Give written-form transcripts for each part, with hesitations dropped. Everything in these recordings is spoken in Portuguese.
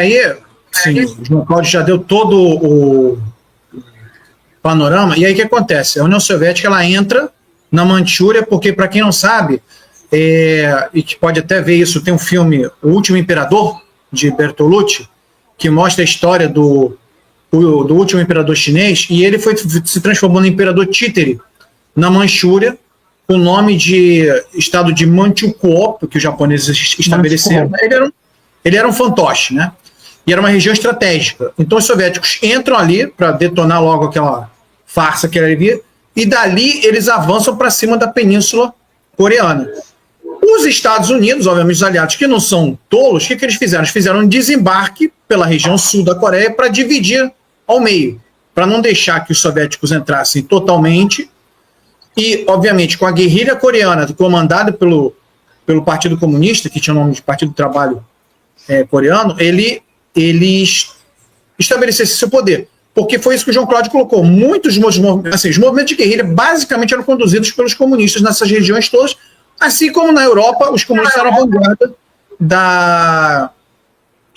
aí, sim, o João Cláudio já deu todo o panorama, e aí o que acontece? A União Soviética ela entra na Manchúria, porque, para quem não sabe, e que pode até ver isso, tem um filme, O Último Imperador, de Bertolucci, que mostra a história do último imperador chinês, e ele se transformou no imperador títere na Manchúria, com o nome de estado de Manchukuo, que os japoneses estabeleceram. Ele era um fantoche, né? E era uma região estratégica. Então os soviéticos entram ali para detonar logo aquela farsa que era ali, e dali eles avançam para cima da Península Coreana. Os Estados Unidos, obviamente os aliados que não são tolos, o que eles fizeram? Eles fizeram um desembarque pela região sul da Coreia para dividir ao meio, para não deixar que os soviéticos entrassem totalmente. E, obviamente, com a guerrilha coreana comandada pelo Partido Comunista, que tinha o nome de Partido do Trabalho coreano, ele estabelecesse seu poder. Porque foi isso que o João Cláudio colocou. Muitos os movimentos de guerrilha basicamente eram conduzidos pelos comunistas nessas regiões todas, assim como na Europa os comunistas eram a vanguarda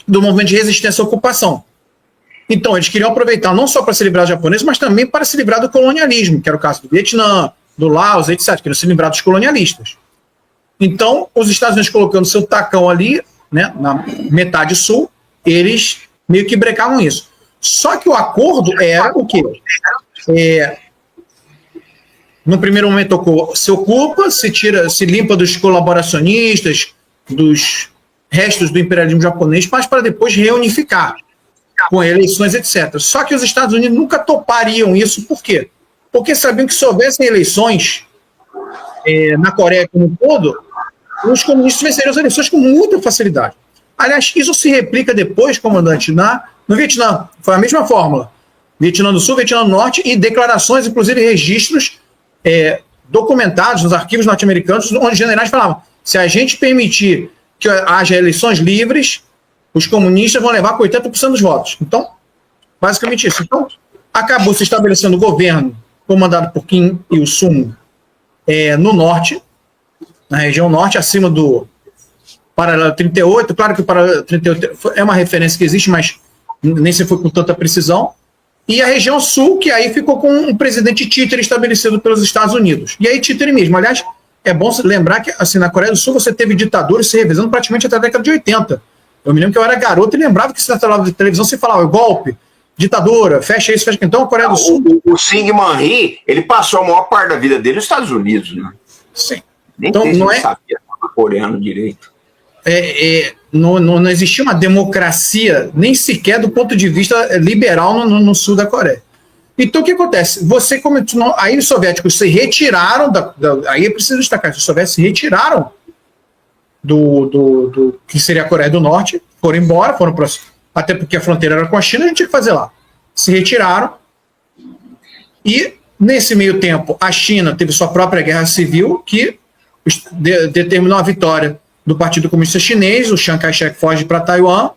do movimento de resistência à ocupação. Então, eles queriam aproveitar não só para se livrar dos japoneses, mas também para se livrar do colonialismo, que era o caso do Vietnã, do Laos, etc., queriam se livrar dos colonialistas. Então, os Estados Unidos colocando seu tacão ali, né, na metade sul, eles meio que brecavam isso. Só que o acordo era o quê? No primeiro momento se ocupa, se limpa dos colaboracionistas, dos restos do imperialismo japonês, mas para depois reunificar com eleições, etc. Só que os Estados Unidos nunca topariam isso. Por quê? Porque sabiam que se houvessem eleições na Coreia como um todo, os comunistas venceriam as eleições com muita facilidade. Aliás, isso se replica depois, comandante, no Vietnã. Foi a mesma fórmula. Vietnã do Sul, Vietnã do Norte, e declarações, inclusive registros documentados nos arquivos norte-americanos, onde os generais falavam: se a gente permitir que haja eleições livres, os comunistas vão levar com 80% dos votos. Então, basicamente isso. Então, acabou se estabelecendo o governo comandado por Kim Il-sung no norte, na região norte, acima do Paralelo 38. Claro que o Paralelo 38 é uma referência que existe, mas nem se foi com tanta precisão. E a região sul, que aí ficou com um presidente títere estabelecido pelos Estados Unidos. E aí títere mesmo. Aliás, é bom lembrar que assim, na Coreia do Sul você teve ditadores se revezando praticamente até a década de 80. Eu me lembro que eu era garoto e lembrava que se na televisão se falava golpe, ditadura, fecha isso, fecha aquilo. Então a Coreia do Sul... O Syngman Rhee, ele passou a maior parte da vida dele nos Estados Unidos, né? Sim. Nem então, não sabia coreano direito. Não existia uma democracia, nem sequer do ponto de vista liberal no sul da Coreia. Então o que acontece? Aí os soviéticos se retiraram, aí é preciso destacar, os soviéticos se retiraram do que seria a Coreia do Norte, foram embora, até porque a fronteira era com a China, a gente tinha que fazer lá. Se retiraram, e nesse meio tempo a China teve sua própria guerra civil, que determinou a vitória do Partido Comunista Chinês. O Chiang Kai-shek foge para Taiwan,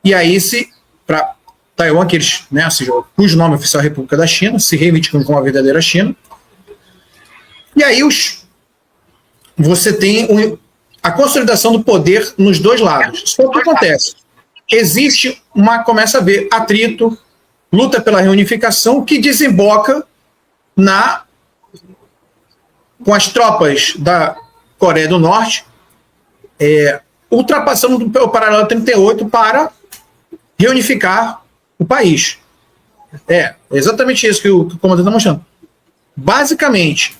e aí para Taiwan, que eles, né, cujo nome oficial é República da China, se reivindicam como a verdadeira China. E aí você tem a consolidação do poder nos dois lados. Só que o que acontece? Começa a haver atrito, luta pela reunificação, que desemboca com as tropas da Coreia do Norte ultrapassando o Paralelo 38 para reunificar o país. É exatamente isso que o comandante está mostrando. Basicamente,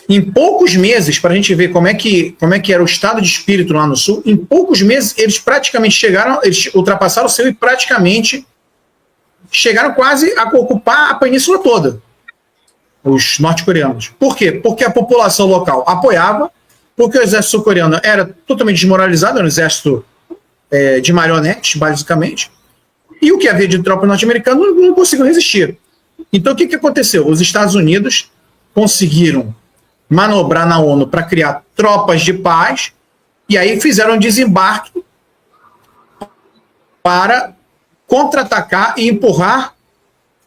em poucos meses, para a gente ver como é que era o estado de espírito lá no Sul, em poucos meses eles praticamente eles ultrapassaram o seu e praticamente chegaram quase a ocupar a península toda, os norte-coreanos. Por quê? Porque a população local apoiava, porque o exército sul-coreano era totalmente desmoralizado, era um exército de marionetes, basicamente, e o que havia de tropa norte-americana não conseguiu resistir. Então o que aconteceu? Os Estados Unidos conseguiram manobrar na ONU para criar tropas de paz, e aí fizeram um desembarque para contra-atacar e empurrar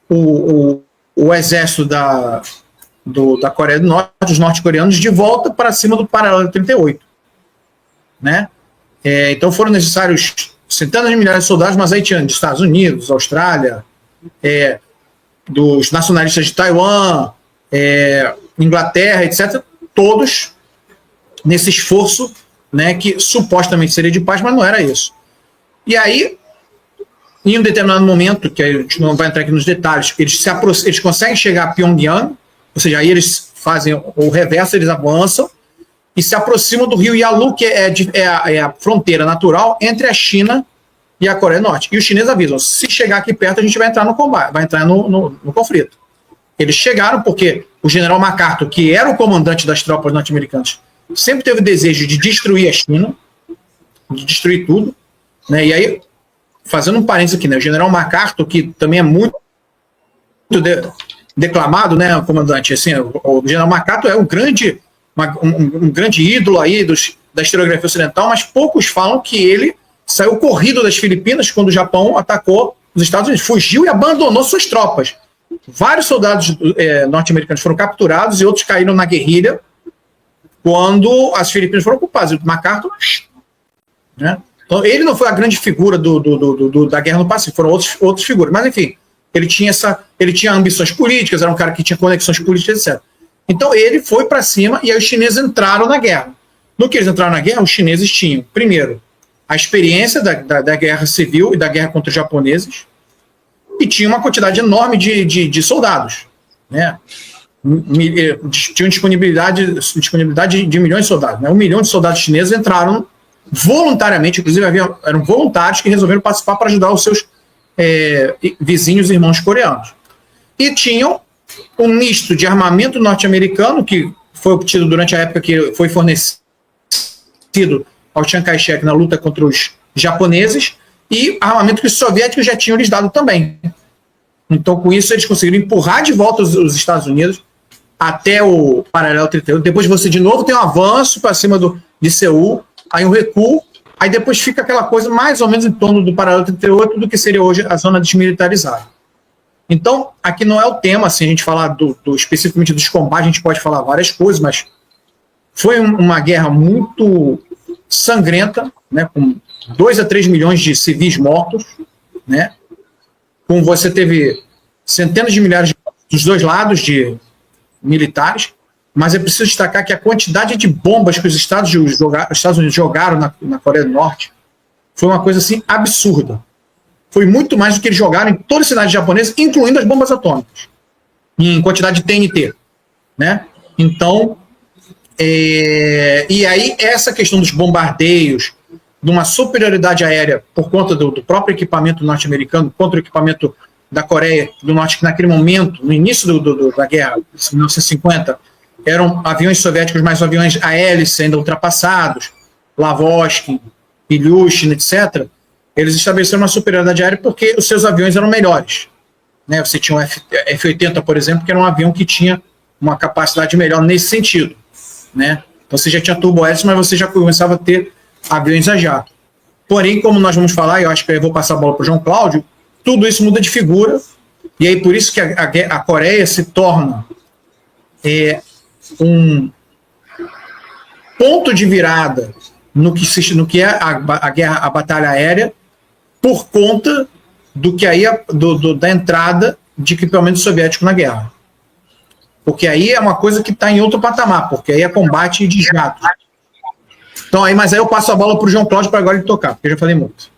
o exército da Coreia do Norte, os norte-coreanos, de volta para cima do Paralelo 38. Né? Então foram necessários centenas de milhares de soldados, mas aí tinha dos Estados Unidos, Austrália, dos nacionalistas de Taiwan, Inglaterra, etc., todos nesse esforço, né, que supostamente seria de paz, mas não era isso. E aí, em um determinado momento, que a gente não vai entrar aqui nos detalhes, eles conseguem chegar a Pyongyang, ou seja, aí eles fazem o reverso, eles avançam e se aproximam do rio Yalu, que é a fronteira natural entre a China e a Coreia do Norte. E os chineses avisam, se chegar aqui perto, a gente vai entrar no combate, vai entrar no conflito. Eles chegaram porque o general MacArthur, que era o comandante das tropas norte-americanas, sempre teve o desejo de destruir a China, de destruir tudo, né? E aí, fazendo um parênteses aqui, né, o general MacArthur, que também é muito declamado, né, comandante, assim, o general MacArthur é um grande ídolo aí da historiografia ocidental, mas poucos falam que ele saiu corrido das Filipinas quando o Japão atacou os Estados Unidos, fugiu e abandonou suas tropas. Vários soldados norte-americanos foram capturados e outros caíram na guerrilha quando as Filipinas foram ocupadas. O MacArthur, né? Então, ele não foi a grande figura da Guerra no Pacífico, foram outras figuras. Mas, enfim, ele tinha ambições políticas, era um cara que tinha conexões políticas, etc. Então, ele foi para cima e aí os chineses entraram na guerra. No que eles entraram na guerra, os chineses tinham, primeiro, a experiência da guerra civil e da guerra contra os japoneses, e tinha uma quantidade enorme de soldados, né? Tinham disponibilidade de milhões de soldados, né? 1 milhão de soldados chineses entraram voluntariamente, inclusive eram voluntários que resolveram participar para ajudar os seus vizinhos e irmãos coreanos. E tinham um misto de armamento norte-americano, que foi obtido durante a época que foi fornecido ao Chiang Kai-shek na luta contra os japoneses, e armamento que os soviéticos já tinham lhes dado também. Então, com isso, eles conseguiram empurrar de volta os Estados Unidos até o paralelo 38. Depois você, de novo, tem um avanço para cima de Seul, aí um recuo, aí depois fica aquela coisa mais ou menos em torno do paralelo 38 do que seria hoje a zona desmilitarizada. Então, aqui não é o tema, assim, a gente falar especificamente dos combates, a gente pode falar várias coisas, mas foi uma guerra muito sangrenta, né, com 2 a 3 milhões de civis mortos, né, com você teve centenas de milhares dos dois lados de militares, mas é preciso destacar que a quantidade de bombas que os Estados Unidos jogaram na Coreia do Norte foi uma coisa assim absurda. Foi muito mais do que eles jogaram em todas as cidades japonesas, incluindo as bombas atômicas, em quantidade de TNT, né? Então, e aí essa questão dos bombardeios, de uma superioridade aérea por conta do próprio equipamento norte-americano contra o equipamento da Coreia do Norte, que naquele momento, no início da guerra, em 1950, eram aviões soviéticos, mais aviões a hélice ainda ultrapassados, Lavosky, Ilyushin, etc., eles estabeleceram uma superioridade aérea porque os seus aviões eram melhores, né? Você tinha um F-80, por exemplo, que era um avião que tinha uma capacidade melhor nesse sentido, né? Então você já tinha turbohélice, mas você já começava a ter aviões a jato. Porém, como nós vamos falar, eu acho que eu vou passar a bola para o João Cláudio, tudo isso muda de figura, e aí por isso que a Coreia se torna um ponto de virada no que é a guerra, a batalha aérea, por conta do que aí da entrada de equipamento soviético na guerra. Porque aí é uma coisa que está em outro patamar, porque aí é combate de jato. Então, mas aí eu passo a bola para o João Cláudio para agora ele tocar, porque eu já falei muito.